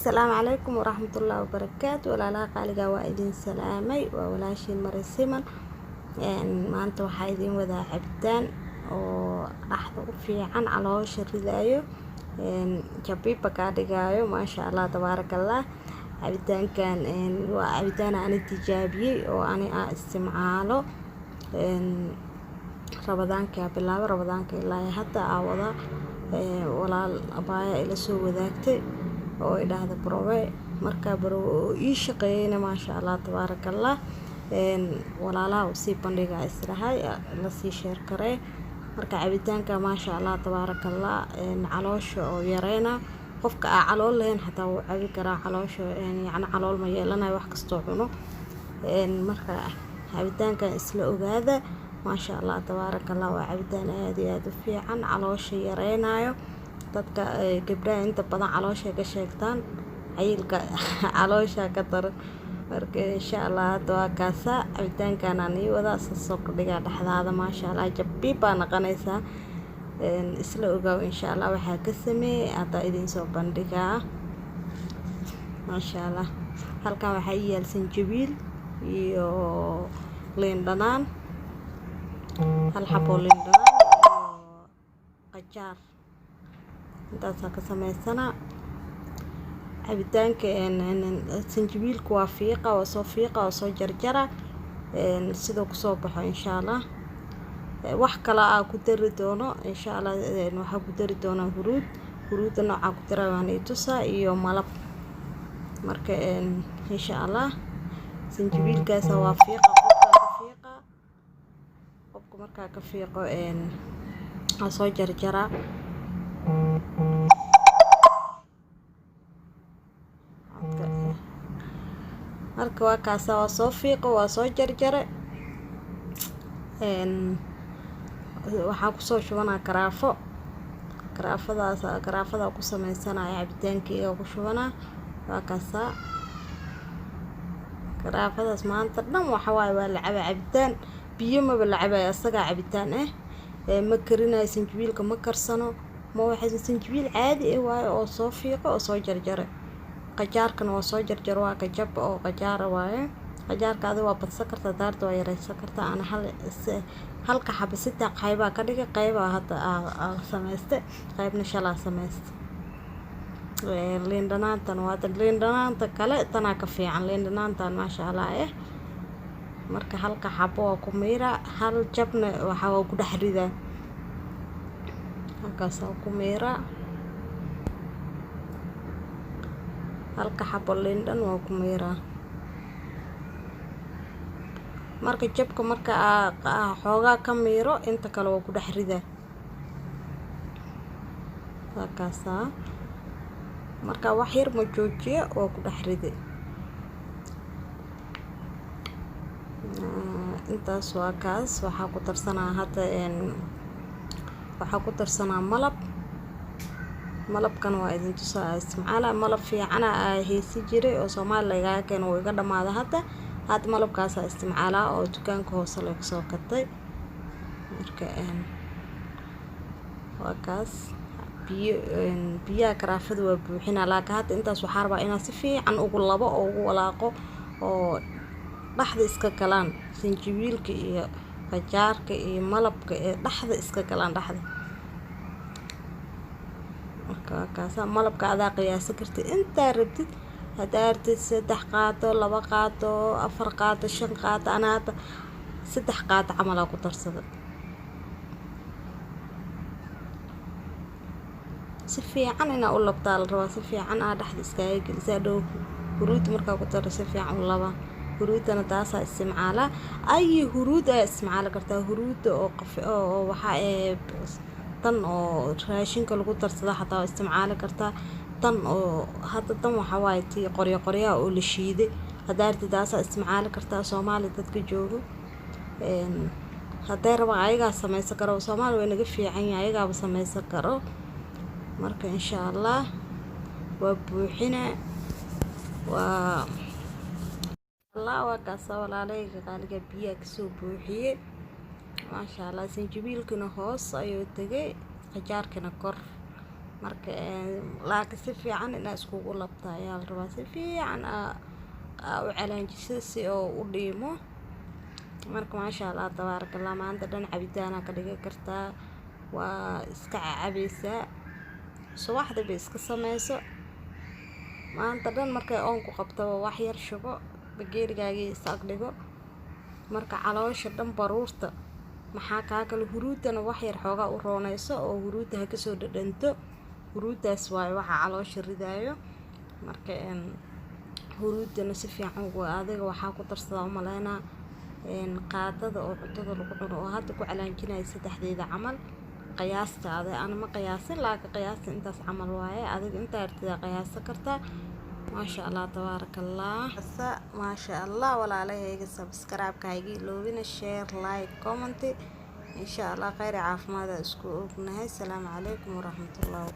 السلام عليكم ورحمة الله وبركاته. ولا لا قالقا وايدين سلامي وولاشين مرسيمن ما أنت وحايدين وذا عبدان وأحضر في عن على وش الردايو جبيبا كادقايو ما شاء الله تبارك الله. عبدان كان وعبدان أنا تجابي وأنا استمعاله رمضان كابلا رمضان كلا حتى عوضا ولا الأبايا إلى سوء ذاكتي oo idhaahda browe marka baro ii shaqeeyna ma sha Allah tabaaraka Allah walaalaha si bandhiga israhay la sii share kare marka cabitaanka ma sha Allah tabaaraka Allah caloosha oo yareena qofka calool leen xataa uu cabi kara caloosha yani calool ma yeelanayo wax kasto cuno marka cabitaanka isla ogaada ma sha Allah tabaaraka Allah waa cabitaan aad iyo aad u fiican caloosha yareenayo dadka gabdhaha inta badan caloosha ka sheegtaan cayilka caloosha ka dar marka insha Allah waa kaasa cabitaankan aan wada soo dhiga dhaxdaada ma sha Allah jabbi baa naqanaysa isla ogaw insha Allah waxa ka sameeyay hada idin soo bandhigaa ma sha Allah halkan waxa yaal sanjabiil iyo liin dhanaan hal xabo liin dhanaan iyo qajaar intaas ka sameysana cabitaanka sanjabiilku waa fiiqa oo soo jarjara sidoo ku soo baxo insha Allah wax kala ku dari doono insha Allah waxa ku dari doona huruud nooca ku darayaan tusa iyo malab marka insha Allah sanjabiilkaas waa fiiqa qofka marka ka fiiqo soo jarjara marka waa kaasa waa soo fiiqo waa soo jarjare waxaa ku soo shubanaa karaafada ku sameysanaya cabitaankeyga ku shubanaa waa kaasa karaafadaas maanta dhan waxa waaye waa la cabaa cabitaan biyo ma la cabaa asaga cabitaan ma karinayo sanjabiilka ma karsano ma waxa sanjabiil caadi ah waaye oo soo fiiqo oo soo jarjare qajaarkana waa soo jarjar waa kajab oo qajaar waaye qajaarkaada waa badsan kartaa daarta waa yareysan kartaa ana halka xabo saddex qayb ka dhigay qayb hadda sameeyste qaybna shala sameeyste liin dhanaantan waa liin dhanaanta kale tana ka fiican liin dhanaantan ma sha Allah marka halka xabo ku meera hal jabna waxa uu ku dhaxrida halkaas ku meera halka xabo liin dhan waa ku meera marka jabka marka xoogaa ka meero inta kale waa ku dhaxrida halkaasa marka wax yar ma joojiyo oo ku dhaxrida intaas waa kaas waxa ku tarsanaa hada waxa ku tarsanaa malabkan waa idin tusaa isticmaala malab fiican heesi jiray oo Soomaaliga laga keen oo iga dhamaada hada malabkaas isticmaala oo dukaanka hoose laga soo gatay marka waa kaas biyo karaafada waa buuxina laakiin hada intaas waxa rabaa inaan si fiican ugu labo oo ugu walaaqo oo dhaxda iska galaan sanjabiilka iyo qajaarka iyo malabka dhaxda iska galaan dhaxda marka kaasa malabka adaa qiyaasi kartid inta rabtid hadaartid 3 qaato 2 qaato 4 qaato 5 qaato anaata 3 qaato camal ku darsada si fiican ina u labtaa la rabaa si fiican dhaxda iska gelisaa dhow huruud marka ku darso si fiican u laba huruudana taasa isticmaala ay huruud isticmaala kartaa huruud oo waxa tan oo raashinka lagu darsado xataa isticmaali kartaa tan oo hada tan waxa waaye tii qoryo oo la shiiday hadaartidaas isticmaali kartaa Soomaali dadka joogo haday raba ayaga sameeysan karo Soomaali way naga fiican yahay ayaga sameeysan karo marka insha Allah waa buuxina waa الله وكاسا walaalayga qaaliga biyo ka soo buuxiyay ma sha Allah sanjabiilkuna hoos ayuu tagay qajaarkana kor marka laakiin si fiican inaa iskugu labta ayaa la rabaa, si fiican u calaanjiso si oo u dhiimo. marka maasha Allah tabaarakallah, maanta dhan cabitaana ka dhigi kartaa, waa iska cabaysaa subaxdii bay iska sameyso. maanta dhan markay oon ku qabtaba wax yar shubo, bageerigaagii isaag dhigo, marka caloosha dhan baruurta maxaa kaa kale huruudana wax yar xoogaa u rooneyso oo huruudda ha kasoo dhadhanto. huruuddaas waaye waxa caloosha ridaayo. marka huruuddana si fiican adiga waxaa ku darsadaa u maleynaa qaadada oo cuntada lagu cuno oo hadda ku calaanjinaya saddexdeeda camal qiyaastaada. ana ma qiyaasin, laakiin qiyaasta intaas camal waaye, adiga intaa artida qiyaasa kartaa. maasha Allah tabaarakallah, maasha Allah. walaalahayga subscribe-ka hayga iloobina, share, like, comment. insha Allah khayr caafimaad isku ognahay. salaamu calaykum waraxmatullahi